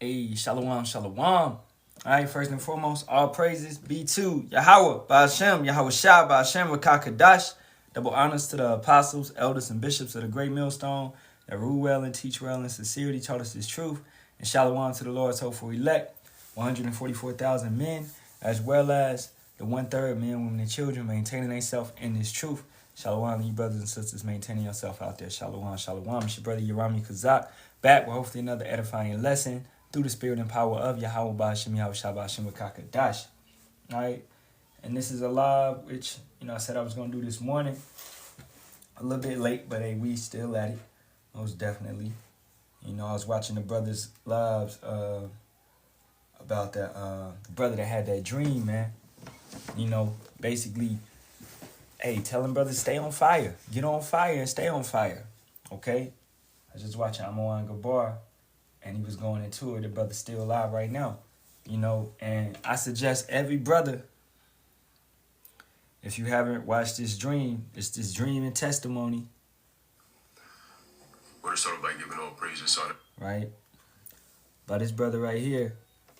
Hey, shalom, shalom. All right, first and foremost, all praises be to Yahweh, Ba'ashem, Yahweh Shah, Ba'ashem, Rakakadash. Double honors to the apostles, elders, and bishops of the great millstone that rule well and teach well in sincerity, taught us his truth. And shalom to the Lord's hopeful elect, 144,000 men, as well as the 1/3 men, women, and children maintaining themselves in this truth. Shalom, you brothers and sisters maintaining yourself out there. Shalom, shalom. It's your brother Yerami Kazak, back with hopefully another edifying lesson through the spirit and power of Yahweh Ba'ashem, Yahweh Shah Ba'ashem Rakakadash. All right, and this is a live, which, I said I was going to do this morning. A little bit late, but hey, we still at it, most definitely. I was watching the brothers' lives about that the brother that had that dream, man. Basically, hey, telling brothers stay on fire, get on fire, and stay on fire. Okay, I was just watching Amon Gabar, and he was going into it. The brother's still alive right now, and I suggest every brother, if you haven't watched this dream, it's this dream and testimony. We're started by giving all praises on it. Right? By this brother right here,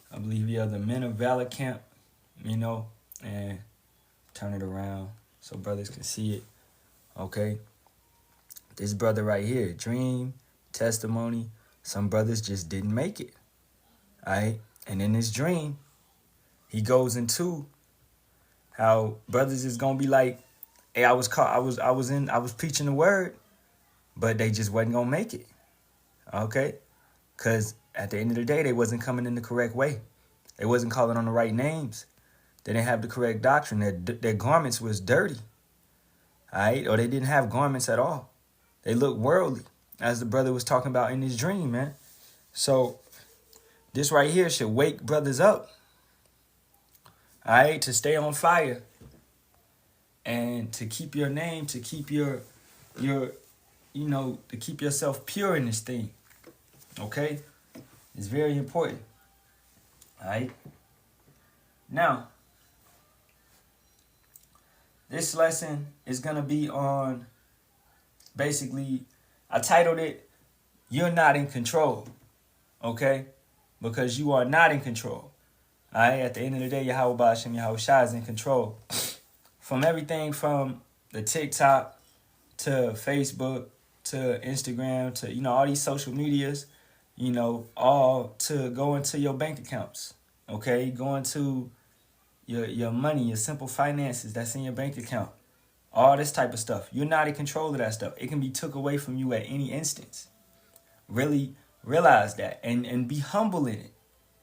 I believe he of the Men of Valor camp, and turn it around so brothers can see it. Okay? This brother right here, dream, testimony, some brothers just didn't make it. All right? And in this dream, he goes into how brothers is gonna be like, hey, I was preaching the word, but they just wasn't gonna make it. Okay? Cause at the end of the day, they wasn't coming in the correct way. They wasn't calling on the right names. They didn't have the correct doctrine. Their garments was dirty. All right? Or they didn't have garments at all. They looked worldly, as the brother was talking about in his dream, man. So this right here should wake brothers up. All right, to stay on fire and to keep your name, to keep to keep yourself pure in this thing. Okay? It's very important. All right? Now, this lesson is going to be on, basically, I titled it, You're Not in Control. Okay? Because you are not in control. All right? At the end of the day, Yahweh Ba'ashem, Yahweh Shah is in control. From everything from the TikTok to Facebook to Instagram to, all these social medias, all to go into your bank accounts. Okay? Go into your money, your simple finances that's in your bank account. All this type of stuff. You're not in control of that stuff. It can be took away from you at any instance. Really realize that and be humble in it.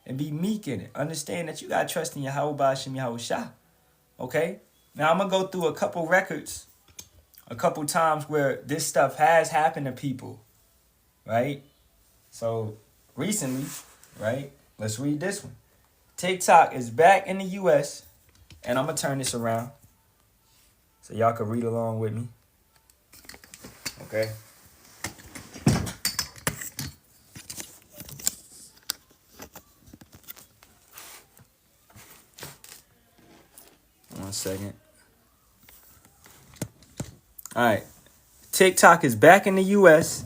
And be meek in it. Understand that you got to trust in Yahweh Ba'ashem, Yahweh Shah. Okay? Now, I'm going to go through a couple records, a couple times where this stuff has happened to people. Right? So, recently, right? Let's read this one. TikTok is back in the U.S. And I'm going to turn this around so y'all can read along with me. Okay? One second. All right. TikTok is back in the U.S.,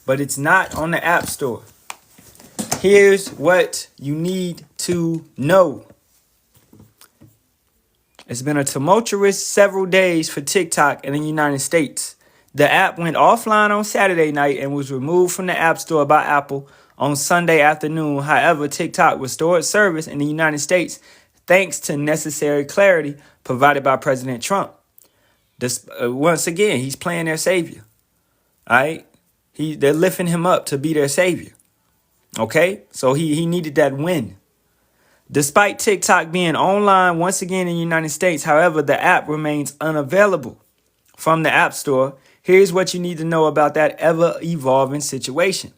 but it's not on the App Store. Here's what you need to know. It's been a tumultuous several days for TikTok in the United States. The app went offline on Saturday night and was removed from the App Store by Apple on Sunday afternoon. However, TikTok restored service in the United States thanks to necessary clarity provided by President Trump. Once again, he's playing their savior. All right? They're lifting him up to be their savior. Okay? So he needed that win. Despite TikTok being online once again in the United States, however, the app remains unavailable from the App Store. Here's what you need to know about that ever-evolving situation.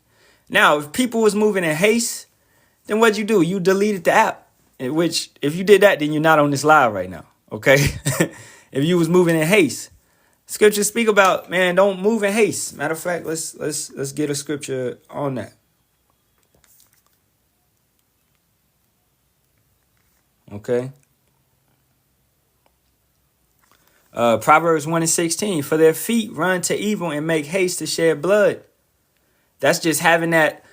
Now, if people was moving in haste, then what'd you do? You deleted the app. Which, if you did that, then you're not on this live right now. Okay? If you was moving in haste. Scriptures speak about, man, don't move in haste. Matter of fact, let's get a scripture on that. Okay. Proverbs 1:16. For their feet run to evil and make haste to shed blood. That's just having that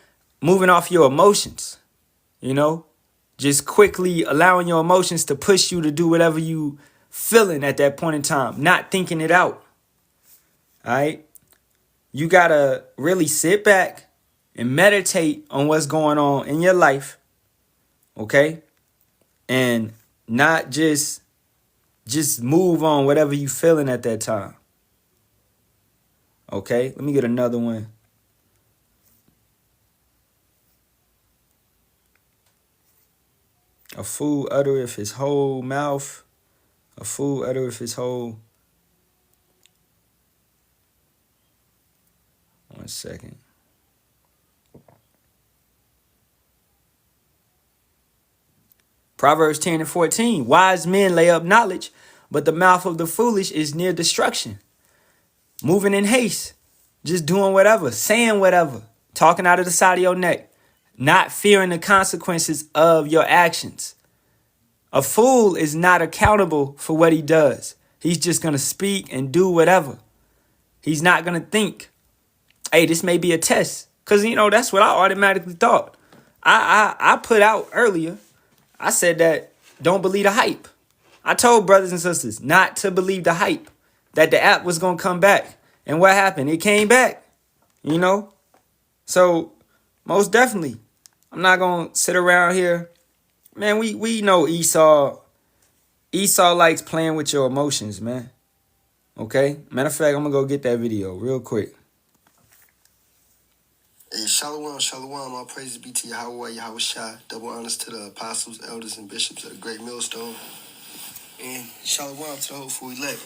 moving off your emotions. you know, just quickly allowing your emotions to push you to do whatever you feeling at that point in time, not thinking it out. All right. You got to really sit back and meditate on what's going on in your life. Okay. And not just move on whatever you feeling at that time. Okay. Let me get another one. A fool uttereth his whole mouth. A fool uttereth his whole. One second. Proverbs 10 and 14. Wise men lay up knowledge, but the mouth of the foolish is near destruction. Moving in haste. Just doing whatever. Saying whatever. Talking out of the side of your neck. Not fearing the consequences of your actions. A fool is not accountable for what he does. He's just going to speak and do whatever. He's not going to think, hey, this may be a test. Because, that's what I automatically thought. I put out earlier, I said that don't believe the hype. I told brothers and sisters not to believe the hype, that the app was going to come back. And what happened? It came back, So, most definitely, I'm not going to sit around here. Man, we know Esau likes playing with your emotions, man. Okay? Matter of fact, I'm going to go get that video real quick. Hey, Shalom, Shalom, all praises be to Yahweh, Yahweh Shai. Double honors to the apostles, elders, and bishops of the great millstone. And Shalom to the hopeful elect.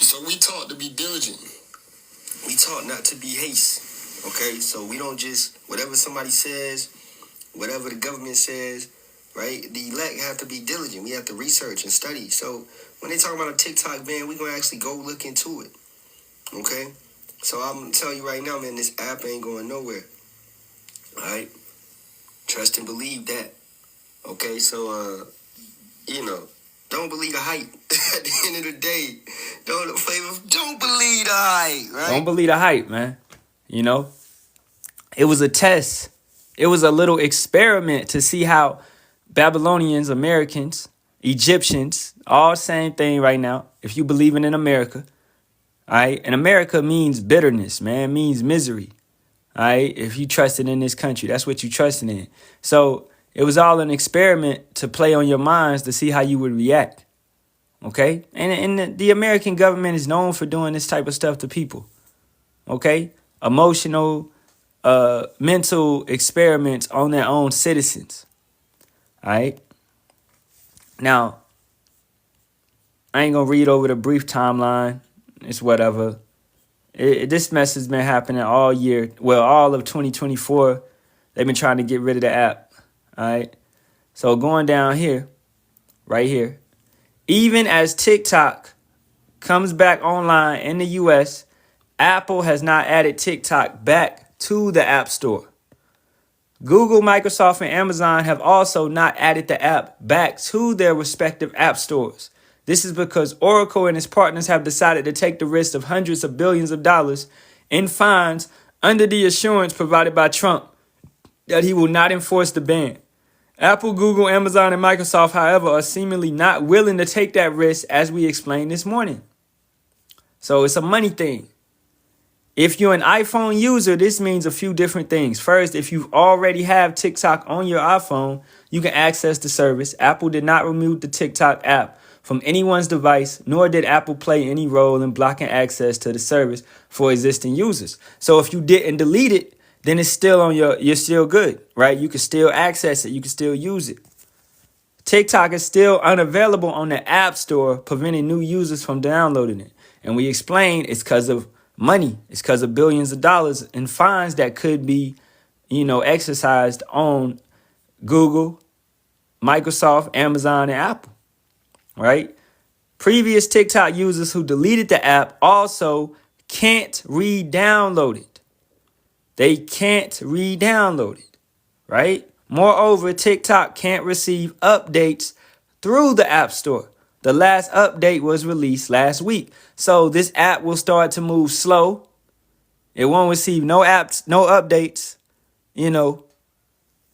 So we taught to be diligent. We taught not to be haste. Okay? So we don't just, whatever somebody says, whatever the government says, right? The elect have to be diligent. We have to research and study. So when they talk about a TikTok ban, we're going to actually go look into it. Okay? So I'm going to tell you right now, man, this app ain't going nowhere. All right? Trust and believe that. Okay? So, don't believe the hype. At the end of the day, don't believe the hype, right? Don't believe the hype, man. It was a test. It was a little experiment to see how Babylonians, Americans, Egyptians, all same thing right now. If you believing in America, all right? And America means bitterness, man. It means misery, all right? If you trusted in this country, that's what you trusted in. So it was all an experiment to play on your minds to see how you would react, okay? And the American government is known for doing this type of stuff to people, okay? Emotional, mental experiments on their own citizens, all right? Now, I ain't going to read over the brief timeline. It's whatever. This mess has been happening all year. Well, all of 2024, they've been trying to get rid of the app. All right. So going down here, right here, even as TikTok comes back online in the US, Apple has not added TikTok back to the App Store. Google, Microsoft, and Amazon have also not added the app back to their respective app stores. This is because Oracle and its partners have decided to take the risk of hundreds of billions of dollars in fines under the assurance provided by Trump that he will not enforce the ban. Apple, Google, Amazon, and Microsoft, however, are seemingly not willing to take that risk, as we explained this morning. So it's a money thing. If you're an iPhone user, this means a few different things. First, if you already have TikTok on your iPhone, you can access the service. Apple did not remove the TikTok app from anyone's device, nor did Apple play any role in blocking access to the service for existing users. So if you didn't delete it, then it's still on you're still good, right? You can still access it. You can still use it. TikTok is still unavailable on the App Store, preventing new users from downloading it. And we explained it's because of money. It's because of billions of dollars in fines that could be, exercised on Google, Microsoft, Amazon, and Apple, right? Previous TikTok users who deleted the app also can't re-download it. They can't re-download it, right? Moreover, TikTok can't receive updates through the App Store. The last update was released last week. So this app will start to move slow. It won't receive no apps, no updates,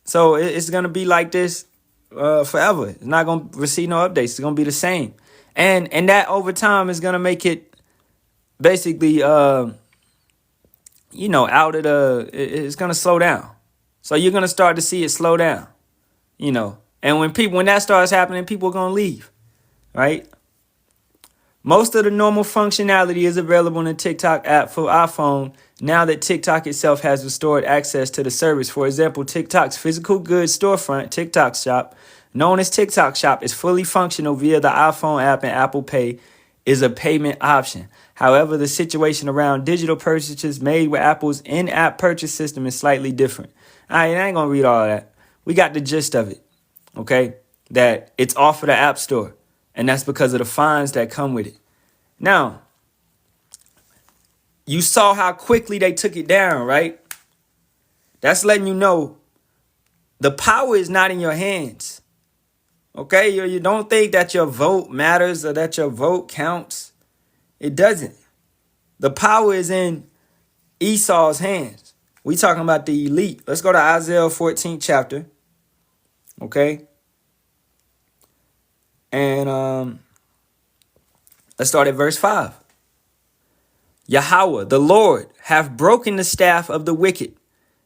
So it's gonna be like this forever. It's not gonna receive no updates. It's gonna be the same, and that over time is gonna make it basically out of it's gonna slow down. So you're gonna start to see it slow down, and when that starts happening, people are gonna leave, right? Most of the normal functionality is available in the TikTok app for iPhone now that TikTok itself has restored access to the service. For example, TikTok's physical goods storefront, TikTok Shop, known as TikTok Shop, is fully functional via the iPhone app, and Apple Pay is a payment option. However, the situation around digital purchases made with Apple's in-app purchase system is slightly different. I ain't gonna read all of that. We got the gist of it, okay? That it's off of the App Store, and that's because of the fines that come with it. Now, you saw how quickly they took it down, right? That's letting you know the power is not in your hands. Okay? You don't think that your vote matters or that your vote counts. It doesn't. The power is in Esau's hands. We talking about the elite. Let's go to Isaiah 14th chapter. Okay? And let's start at verse 5. Yahweh, the Lord, hath broken the staff of the wicked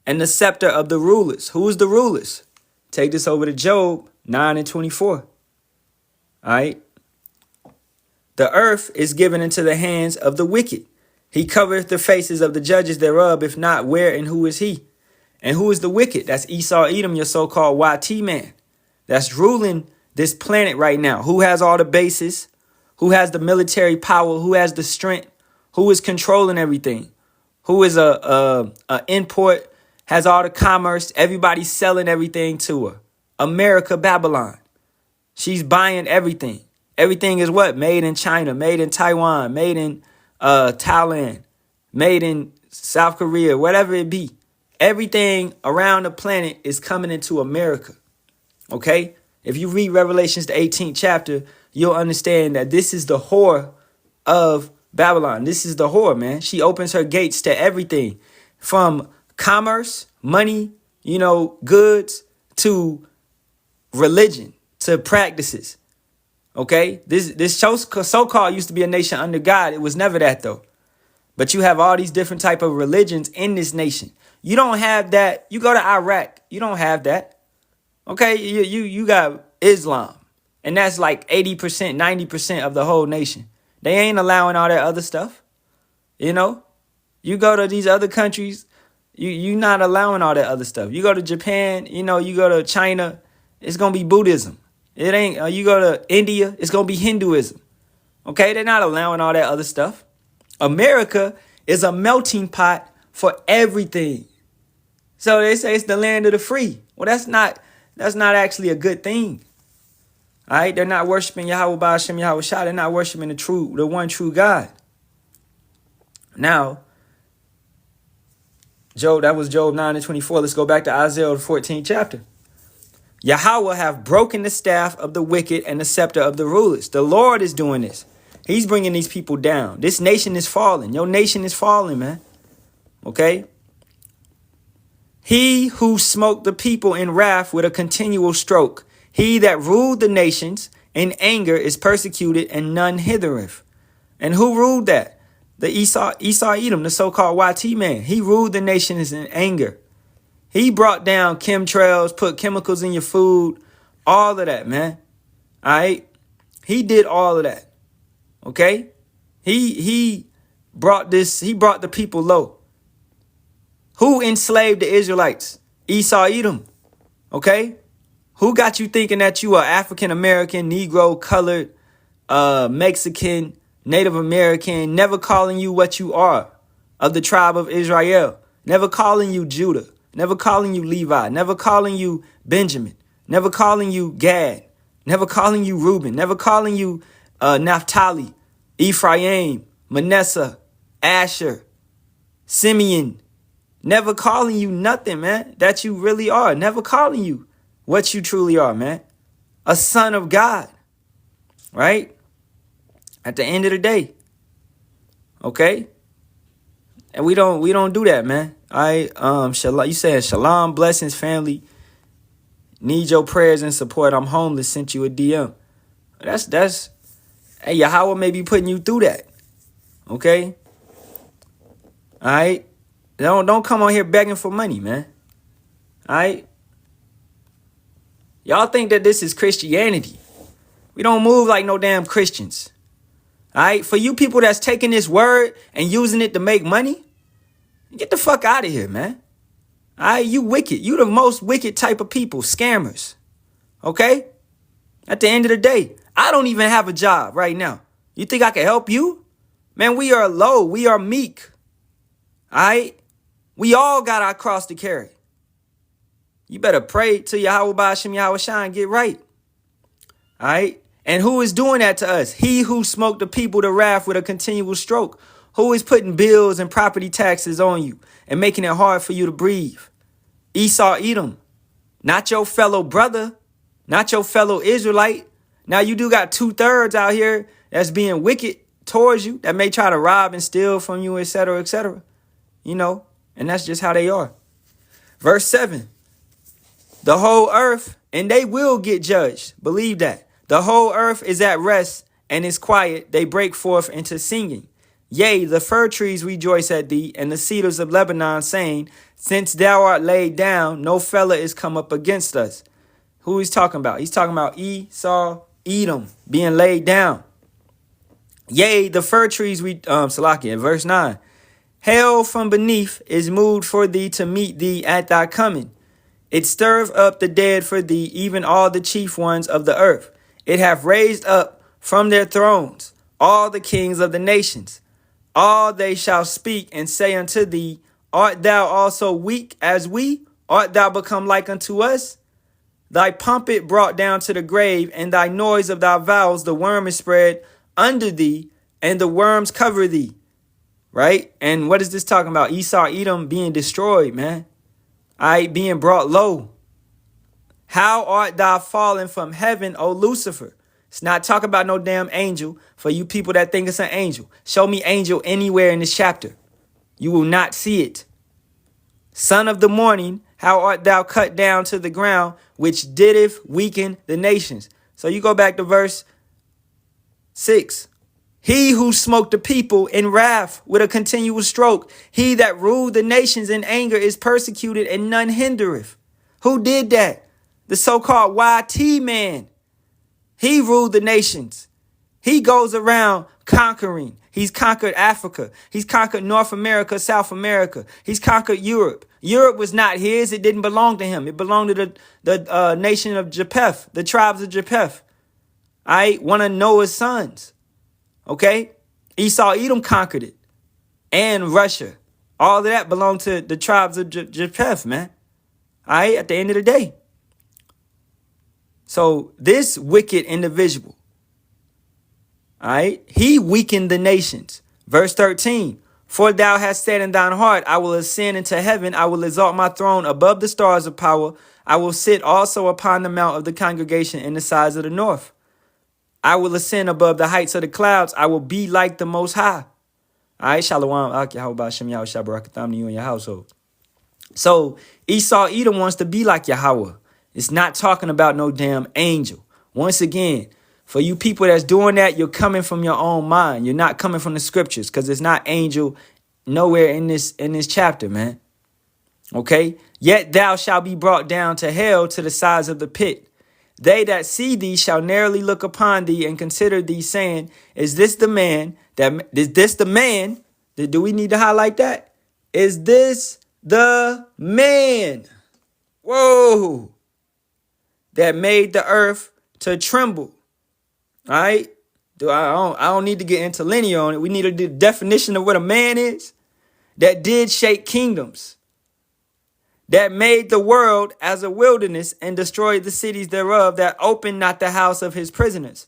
and the scepter of the rulers. Who is the rulers? Take this over to Job 9:24. All right. The earth is given into the hands of the wicked. He covereth the faces of the judges thereof. If not, where and who is he? And who is the wicked? That's Esau Edom, your so-called YT man. That's ruling this planet right now. Who has all the bases? Who has the military power? Who has the strength? Who is controlling everything? Who is a import, has all the commerce, everybody's selling everything to her. America, Babylon. She's buying everything. Everything is what? Made in China, made in Taiwan, made in Thailand, made in South Korea, whatever it be. Everything around the planet is coming into America. Okay? If you read Revelations, the 18th chapter, you'll understand that this is the whore of Babylon. This is the whore, man. She opens her gates to everything from commerce, money, goods, to religion, to practices. Okay? This so-called used to be a nation under God. It was never that, though. But you have all these different type of religions in this nation. You don't have that. You go to Iraq, you don't have that. Okay? You got Islam. And that's like 80%, 90% of the whole nation. They ain't allowing all that other stuff. You go to these other countries, you not allowing all that other stuff. You go to Japan, you go to China, it's going to be Buddhism. It ain't, you go to India, it's going to be Hinduism. Okay, they're not allowing all that other stuff. America is a melting pot for everything. So they say it's the land of the free. Well, that's not actually a good thing. All right, they're not worshiping Yahweh Ba'ashem Yahweh Shah. They're not worshiping the one true God. Now, that was Job 9:24. Let's go back to Isaiah 14th chapter. Yahweh have broken the staff of the wicked and the scepter of the rulers. The Lord is doing this. He's bringing these people down. This nation is falling. Your nation is falling, man. Okay? He who smote the people in wrath with a continual stroke. He that ruled the nations in anger is persecuted, and none hithereth. And who ruled that? The Esau Edom, the so-called YT man. He ruled the nations in anger. He brought down chemtrails, put chemicals in your food, all of that, man. All right? He did all of that. Okay? He brought the people low. Who enslaved the Israelites? Esau Edom. Okay? Who got you thinking that you are African American, Negro, colored, Mexican, Native American, never calling you what you are, of the tribe of Israel, never calling you Judah, never calling you Levi, never calling you Benjamin, never calling you Gad, never calling you Reuben, never calling you Naphtali, Ephraim, Manasseh, Asher, Simeon, never calling you nothing, man, that you really are, never calling you what you truly are, man. A son of God, right? At the end of the day, okay? And we don't do that, man. Shalom, you said shalom, blessings, family. Need your prayers and support. I'm homeless. Sent you a DM. That's hey, Yahweh may be putting you through that. Okay? All right? Don't come on here begging for money, man. All right? Y'all think that this is Christianity. We don't move like no damn Christians. All right? For you people that's taking this word and using it to make money, get the fuck out of here, man. All right? You wicked. You the most wicked type of people. Scammers. Okay? At the end of the day, I don't even have a job right now. You think I can help you? Man, we are low. We are meek. All right? We all got our cross to carry. You better pray to Yahweh Ba'ashem Yahweh Shai and get right. All right? And who is doing that to us? He who smoked the people to wrath with a continual stroke. Who is putting bills and property taxes on you and making it hard for you to breathe? Esau Edom. Not your fellow brother. Not your fellow Israelite. Now you do got 2/3 out here that's being wicked towards you, that may try to rob and steal from you, etc., etc. You know, and that's just how they are. Verse 7. The whole earth, and they will get judged. Believe that. The whole earth is at rest and is quiet. They break forth into singing. Yea, the fir trees rejoice at thee, and the cedars of Lebanon, saying, since thou art laid down, no fellow is come up against us. Who he's talking about? He's talking about Esau, Edom, being laid down. Yea, the fir trees, Salakia, verse 9. Hell from beneath is moved for thee to meet thee at thy coming. It stirreth up the dead for thee, even all the chief ones of the earth. It hath raised up from their thrones all the kings of the nations. All they shall speak and say unto thee, art thou also weak as we? Art thou become like unto us? Thy pomp it brought down to the grave, and thy noise of thy vows, the worm is spread under thee, and the worms cover thee. Right? And what is this talking about? Esau, Edom being destroyed, man. Being brought low. How art thou fallen from heaven, O Lucifer? It's not talking about no damn angel. For you people that think it's an angel, show me angel anywhere in this chapter. You will not see it. Son of the morning, how art thou cut down to the ground, which dideth weaken the nations? So you go back to verse 6. He who smote the people in wrath with a continual stroke, he that ruled the nations in anger is persecuted, and none hindereth. Who did that? The so-called YT man. He ruled the nations. He goes around conquering. He's conquered Africa. He's conquered North America, South America. He's conquered Europe. Europe was not his. It didn't belong to him. It belonged to the nation of Japheth, the tribes of Japheth. One of Noah's sons. Okay? Esau, Edom conquered it. And Russia. All of that belonged to the tribes of Japheth, man. At the end of the day. So this wicked individual, he weakened the nations. Verse 13. For thou hast said in thine heart, I will ascend into heaven. I will exalt my throne above the stars of power. I will sit also upon the mount of the congregation in the sides of the north. I will ascend above the heights of the clouds. I will be like the Most High. Shalom. How about Shem Yahweh Shabbarakatam to you and your household. So Esau Edom wants to be like Yahweh. It's not talking about no damn angel. Once again, for you people that's doing that, you're coming from your own mind. You're not coming from the scriptures, because it's not angel nowhere in this chapter, man. Okay? Yet thou shalt be brought down to hell, to the sides of the pit. They that see thee shall narrowly look upon thee and consider thee, saying, is this the man do we need to highlight that? Is this the man? Whoa. That made the earth to tremble. All right? I don't need to get into linear on it. We need a definition of what a man is. That did shake kingdoms. That made the world as a wilderness and destroyed the cities thereof, that opened not the house of his prisoners.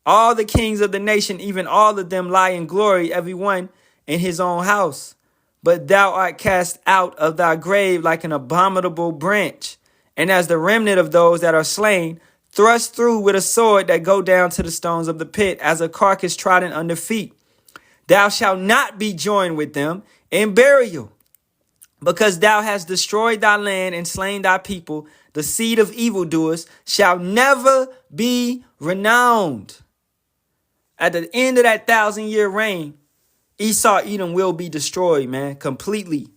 All the kings of the nation, even all of them, lie in glory, every one in his own house. But thou art cast out of thy grave like an abominable branch, and as the remnant of those that are slain, thrust through with a sword that go down to the stones of the pit, as a carcass trodden under feet. Thou shalt not be joined with them in burial. because thou hast destroyed thy land and slain thy people, the seed of evildoers shall never be renowned. At the end of that 1,000-year reign, Esau, Edom will be destroyed, man, completely.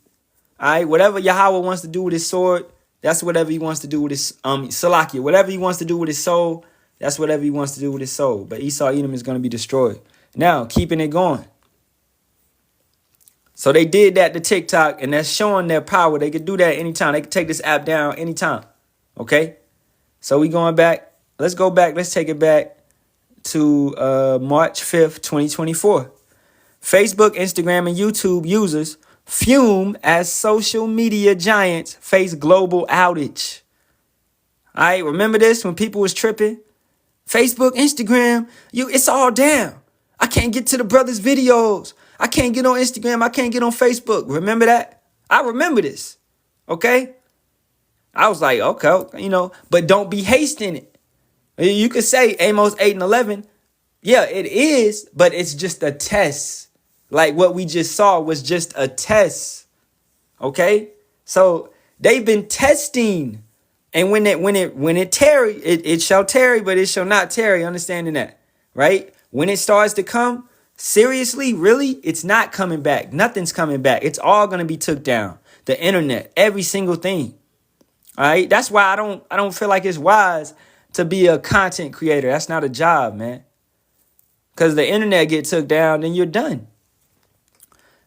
All right, whatever Yahweh wants to do with his sword, that's whatever he wants to do with his Salakia. Whatever he wants to do with his soul, that's whatever he wants to do with his soul. But Esau, Edom is going to be destroyed. Now, keeping it going. So they did that to TikTok, and that's showing their power. They could do that anytime. They could take this app down anytime. Okay? So we going back. Let's go back. Let's take it back to March 5th, 2024. Facebook, Instagram, and YouTube users fume as social media giants face global outage. All right, remember this when people was tripping? Facebook, Instagram, it's all down. I can't get to the brothers' videos. I can't get on Instagram. I can't get on Facebook. Remember that? I remember this. Okay? I was like, okay, but don't be hasting it. You could say Amos 8 and 11. Yeah, it is, but it's just a test. Like what we just saw was just a test. Okay? So they've been testing. And when it tarry, it shall tarry, but it shall not tarry. Understanding that, right? When it starts to come, seriously, really, it's not coming back. Nothing's coming back. It's all gonna be took down. The internet, every single thing. All right. That's why I don't feel like it's wise to be a content creator. That's not a job, man. Because the internet get took down, then you're done.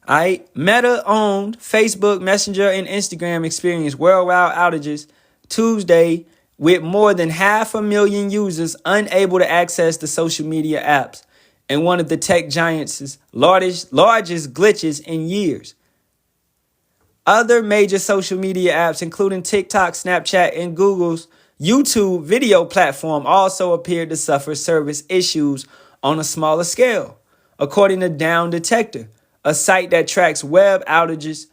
All right. Meta owned Facebook, Messenger, and Instagram experienced worldwide outages Tuesday, with more than 500,000 users unable to access the social media apps, and one of the tech giants' largest glitches in years. Other major social media apps, including TikTok, Snapchat, and Google's YouTube video platform, also appeared to suffer service issues on a smaller scale, according to Down Detector, a site that tracks web outage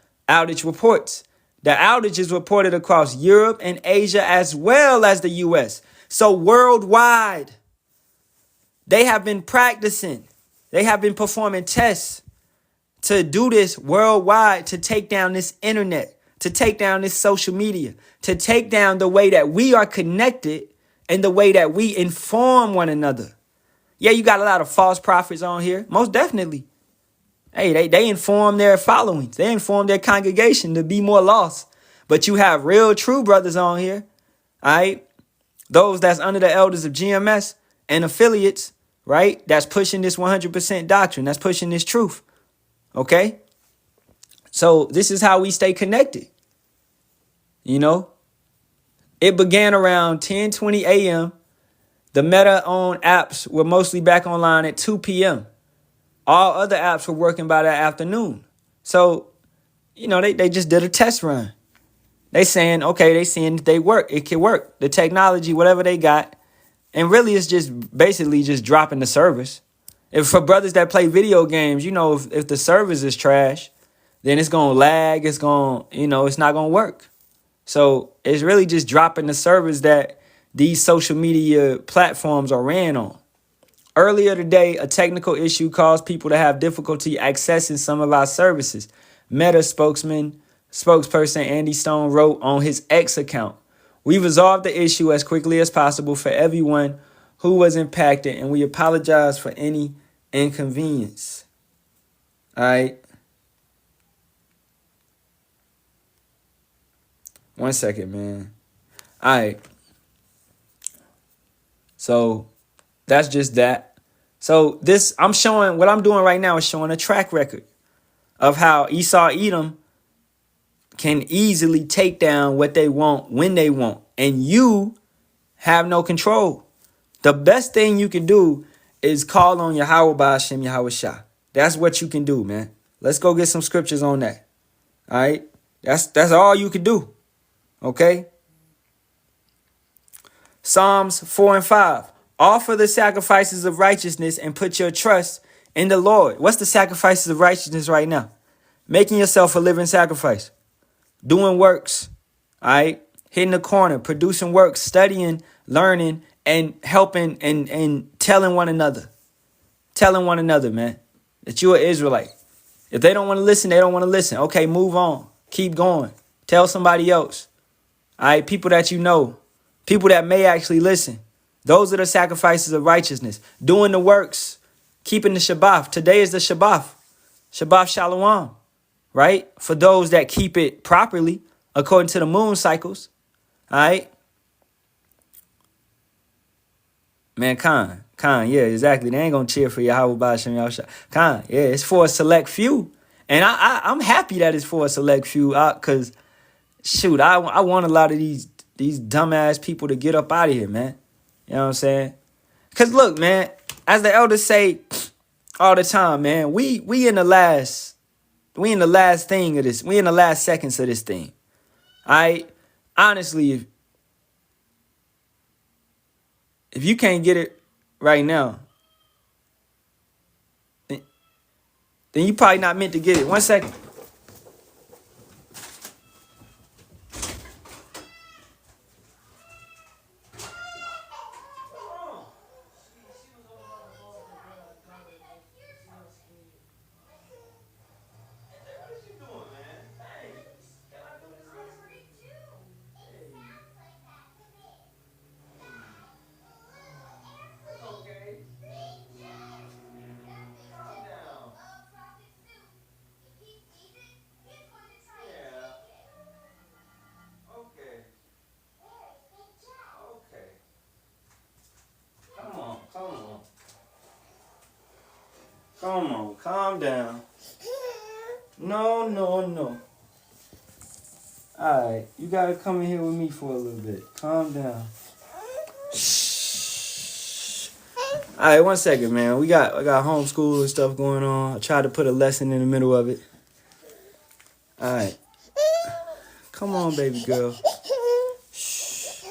reports. The outages reported across Europe and Asia as well as the US. So worldwide, they have been practicing. They have been performing tests to do this worldwide, to take down this internet, to take down this social media, to take down the way that we are connected and the way that we inform one another. Yeah, you got a lot of false prophets on here, most definitely. Hey, they inform their followings. They inform their congregation to be more lost. But you have real true brothers on here, all right? Those that's under the elders of GMS and affiliates, right? That's pushing this 100% doctrine. That's pushing this truth, okay? So this is how we stay connected, It began around 10:20 a.m. The Meta-owned apps were mostly back online at 2 p.m. All other apps were working by that afternoon. So, they just did a test run. They saying, okay, they seeing that they work. It can work. The technology, whatever they got. And really, it's just basically just dropping the service. If for brothers that play video games, if the service is trash, then it's going to lag. It's going, it's not going to work. So it's really just dropping the service that these social media platforms are ran on. Earlier today, a technical issue caused people to have difficulty accessing some of our services. Meta spokesperson Andy Stone wrote on his X account, "We resolved the issue as quickly as possible for everyone who was impacted, and we apologize for any inconvenience." All right. 1 second, man. All right. So that's just that. So what I'm doing right now is showing a track record of how Esau Edom can easily take down what they want when they want. And you have no control. The best thing you can do is call on Yahweh Ba'ashem Yahweh Shah. That's what you can do, man. Let's go get some scriptures on that. All right. That's all you can do. Okay. Psalms 4 and 5. Offer the sacrifices of righteousness and put your trust in the Lord. What's the sacrifices of righteousness right now? Making yourself a living sacrifice. Doing works. All right. Hitting the corner. Producing works. Studying, learning, and helping and telling one another. Telling one another, man, that you're an Israelite. If they don't want to listen, they don't want to listen. Okay, move on. Keep going. Tell somebody else. All right, people that you know, people that may actually listen. Those are the sacrifices of righteousness. Doing the works, keeping the Shabbat. Today is the Shabbat. Shabbat Shalom, right? For those that keep it properly, according to the moon cycles. All right. Man, Khan, yeah, exactly. They ain't gonna cheer for Yahweh Ba'ashem Yahusha. Khan, yeah, it's for a select few. And I'm happy that it's for a select few, cause shoot, I want a lot of these dumbass people to get up out of here, man. You know what I'm saying? Cause look, man, as the elders say all the time, man, we in the last thing of this. We in the last seconds of this thing. Honestly, if you can't get it right now, then you probably not meant to get it. 1 second. Come on, calm down. No. All right, you gotta come in here with me for a little bit. Calm down. Shh. All right, 1 second, man. I got homeschool and stuff going on. I tried to put a lesson in the middle of it. All right, come on, baby girl. Shh.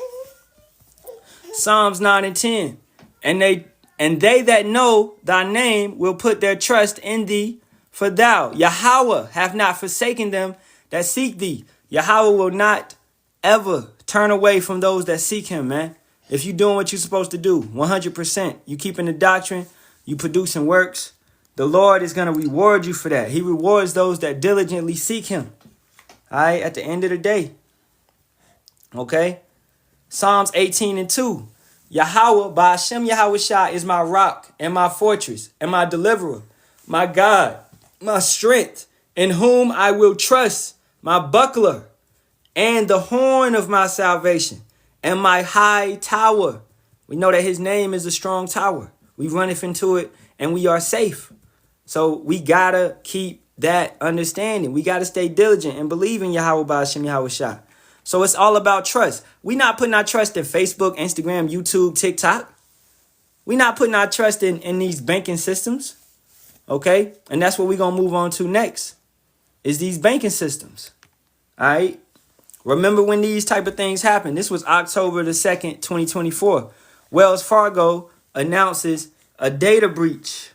Psalms 9 and 10, and they that know thy name will put their trust in thee, for thou, Yahweh, have not forsaken them that seek thee. Yahweh will not ever turn away from those that seek him, man. If you doing what you're supposed to do, 100%, you keeping the doctrine, you producing works, the Lord is going to reward you for that. He rewards those that diligently seek him. All right, at the end of the day. Okay? Psalms 18 and 2. Yahweh, Ba'ashem Yahushua, is my rock and my fortress and my deliverer, my God, my strength, in whom I will trust, my buckler, and the horn of my salvation, and my high tower. We know that his name is a strong tower. We runneth into it, and we are safe. So we gotta keep that understanding. We gotta stay diligent and believe in Yahweh Ba'ashem Yahushua. So it's all about trust. We not putting our trust in Facebook, Instagram, YouTube, TikTok. We not putting our trust in these banking systems. Okay? And that's what we're going to move on to next, is these banking systems. All right? Remember when these type of things happen. This was October the 2nd, 2024. Wells Fargo announces a data breach,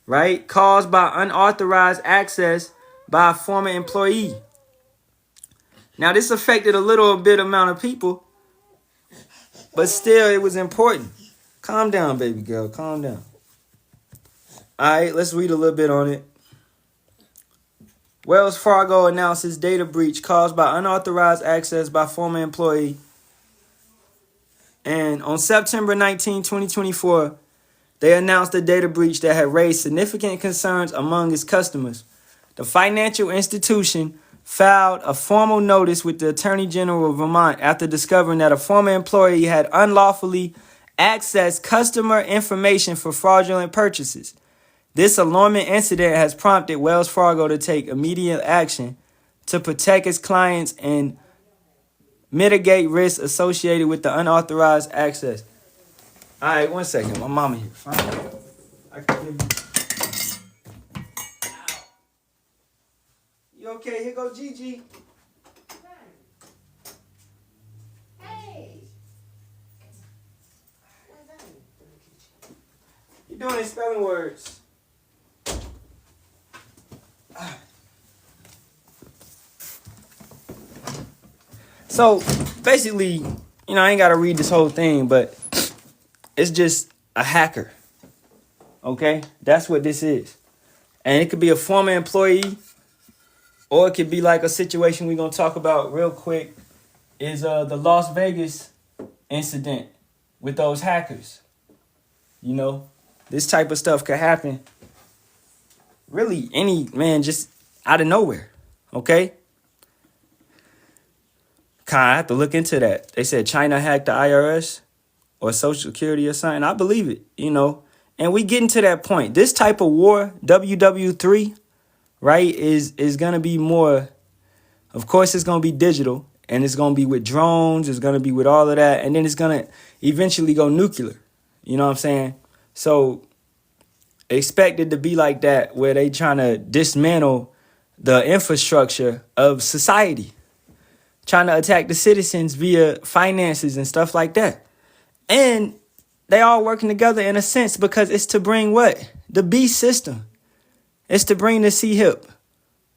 right? Caused by unauthorized access by a former employee. Now, this affected a little bit amount of people, but still, it was important. Calm down, baby girl. Calm down. All right, let's read a little bit on it. Wells Fargo announces data breach caused by unauthorized access by former employee. And on September 19, 2024, they announced a data breach that had raised significant concerns among its customers. The financial institution filed a formal notice with the Attorney General of Vermont after discovering that a former employee had unlawfully accessed customer information for fraudulent purchases. This alarming incident has prompted Wells Fargo to take immediate action to protect its clients and mitigate risks associated with the unauthorized access. All right, 1 second. My mama here. Fine. I can give you. You okay? Here go Gigi. Hey. You doing these spelling words? So basically, I ain't got to read this whole thing, but it's just a hacker. Okay? That's what this is. And it could be a former employee. Or it could be like a situation we're gonna talk about real quick is the Las Vegas incident with those hackers. You know, this type of stuff could happen really just out of nowhere. Okay? I have to look into that. They said China hacked the IRS or Social Security or something. I believe it, And we getting to that point. This type of war, WW3, right, is going to be more, of course, it's going to be digital. And it's going to be with drones. It's going to be with all of that. And then it's going to eventually go nuclear. You know what I'm saying? So expect it to be like that, where they trying to dismantle the infrastructure of society, trying to attack the citizens via finances and stuff like that. And they all working together in a sense because it's to bring what? The beast system. It's to bring the CHIP.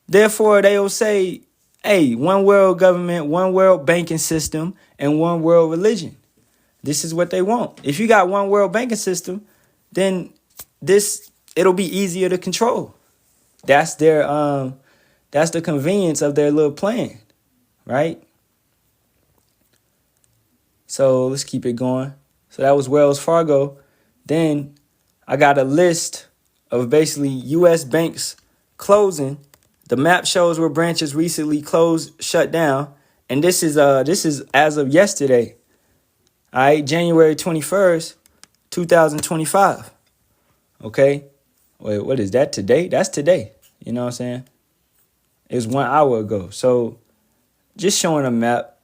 Therefore, they will say, hey, one world government, one world banking system, and one world religion. This is what they want. If you got one world banking system, then it'll be easier to control. That's the convenience of their little plan, right? So let's keep it going. So that was Wells Fargo. Then I got a list of basically U.S. banks closing. The map shows where branches recently closed, shut down, and this is as of yesterday. All right, January 21st, 2025. Okay. Wait, what is that today? That's today. You know what I'm saying? It was 1 hour ago. So just showing a map,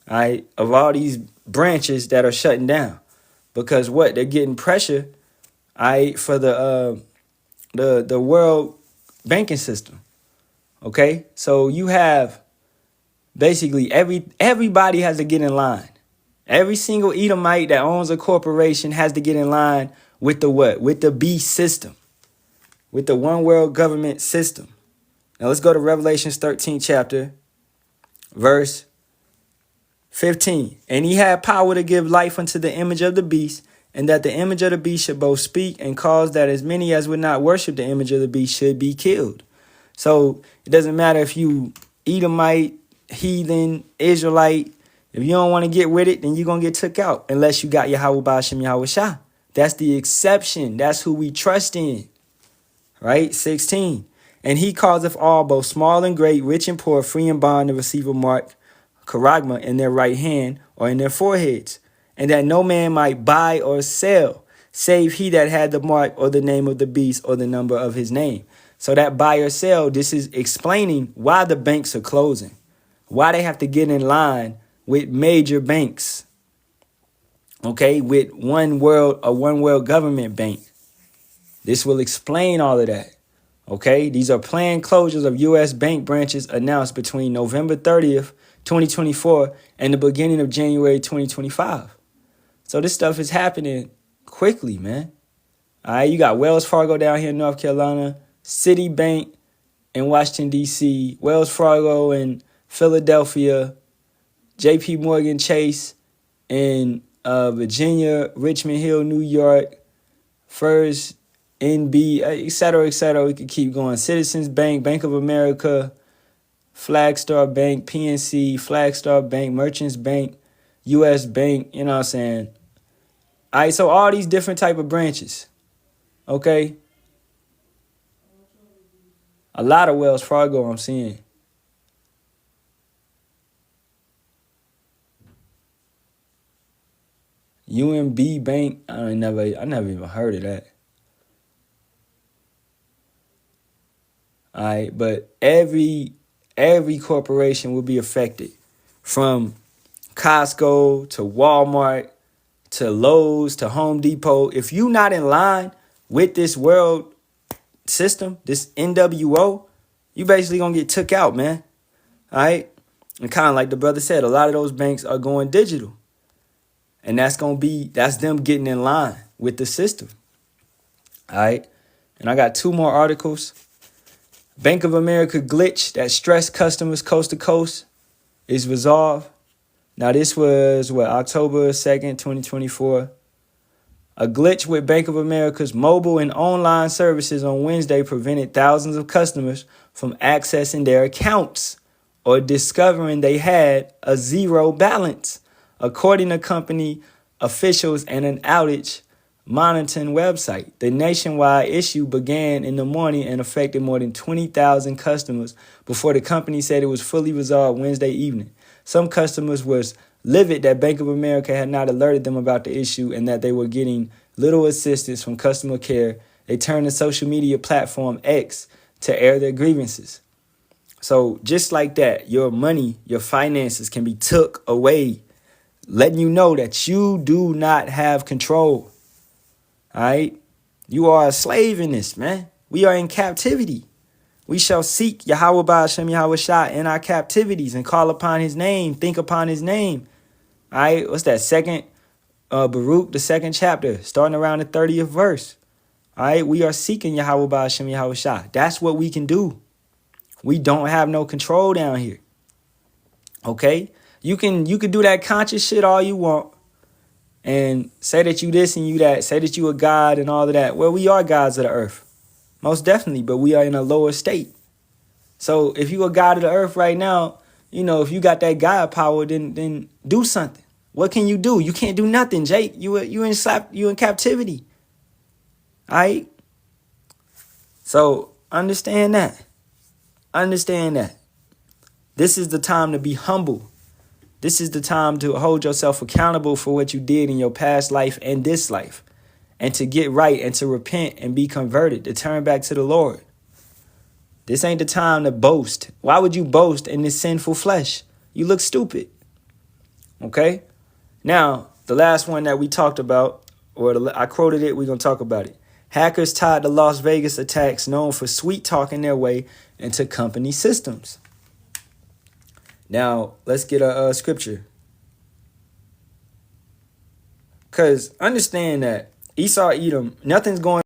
all right, of all these branches that are shutting down. Because what? They're getting pressure, all right, for the world banking system. Okay? So you have basically everybody has to get in line. Every single Edomite that owns a corporation has to get in line with the what? With the beast system. With the one world government system. Now let's go to Revelations 13 chapter, verse 15. And he had power to give life unto the image of the beast, and that the image of the beast should both speak and cause that as many as would not worship the image of the beast should be killed. So it doesn't matter if you Edomite, heathen, Israelite. If you don't want to get with it, then you're going to get took out unless you got Yahweh Ba'ashem Yahweh Shah. That's the exception. That's who we trust in. Right? 16. And he causeth all, both small and great, rich and poor, free and bond, to receive a mark, charagma, in their right hand or in their foreheads, and that no man might buy or sell, save he that had the mark or the name of the beast or the number of his name. So that buy or sell, this is explaining why the banks are closing, why they have to get in line with major banks, okay, with one world government bank. This will explain all of that, okay? These are planned closures of U.S. bank branches announced between November 30th, 2024 and the beginning of January 2025. So this stuff is happening quickly, man. All right, you got Wells Fargo down here in North Carolina, Citibank in Washington, D.C., Wells Fargo in Philadelphia, J.P. Morgan Chase in Virginia, Richmond Hill, New York, First NB, et cetera, et cetera. We could keep going. Citizens Bank, Bank of America, Flagstar Bank, PNC, Flagstar Bank, Merchants Bank, U.S. Bank, you know what I'm saying? All right, so all these different type of branches, okay? A lot of Wells Fargo I'm seeing. UMB Bank, I never even heard of that. All right, but every corporation will be affected, from Costco to Walmart to Lowe's to Home Depot. If you're not in line with this world system, this NWO, you basically gonna get took out, man. All right, and kind of like the brother said, a lot of those banks are going digital, and that's them getting in line with the system. All right, and I got two more articles. Bank of America glitch that stressed customers coast to coast is resolved. Now, this was, October 2nd, 2024. A glitch with Bank of America's mobile and online services on Wednesday prevented thousands of customers from accessing their accounts or discovering they had a zero balance, according to company officials and an outage monitoring website. The nationwide issue began in the morning and affected more than 20,000 customers before the company said it was fully resolved Wednesday evening. Some customers was livid that Bank of America had not alerted them about the issue and that they were getting little assistance from customer care. They turned to social media platform X to air their grievances. So just like that, your money, your finances can be took away, letting you know that you do not have control. All right? You are a slave in this, man. We are in captivity. We shall seek Yahweh Ba'ashem Yahweh Shah in our captivities and call upon his name, think upon his name. All right? What's that? Second Baruch, the second chapter, starting around the 30th verse. All right? We are seeking Yahweh Ba'ashem Yahweh Shah. That's what we can do. We don't have no control down here. Okay? You can do that conscious shit all you want and say that you this and you that, say that you a god and all of that. Well, we are gods of the earth. Most definitely, but we are in a lower state. So if you a god of the earth right now, you know, if you got that God power, then do something. What can you do? You can't do nothing, Jake. You in captivity. All right? So understand that. Understand that. This is the time to be humble. This is the time to hold yourself accountable for what you did in your past life and this life, and to get right and to repent and be converted, to turn back to the Lord. This ain't the time to boast. Why would you boast in this sinful flesh? You look stupid. Okay? Now, the last one that we talked about, I quoted it, we're going to talk about it. Hackers tied to Las Vegas attacks known for sweet talking their way into company systems. Now, let's get a scripture. Because understand that Esau, Edom, nothing's going